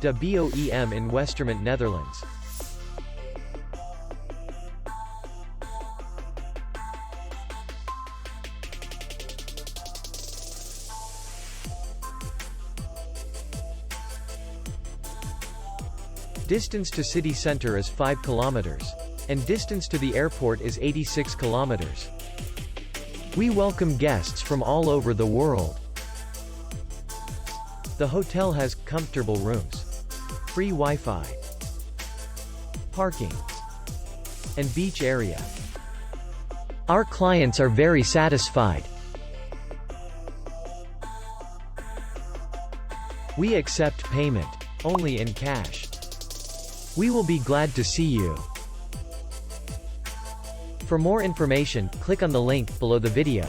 De Boem in Westermient, Netherlands. Distance to city center is 5 kilometers. And distance to the airport is 86 kilometers. We welcome guests from all over the world. The hotel has comfortable rooms, free Wi-Fi, parking, and beach area. Our clients are very satisfied. We accept payment only in cash. We will be glad to see you. For more information, click on the link below the video.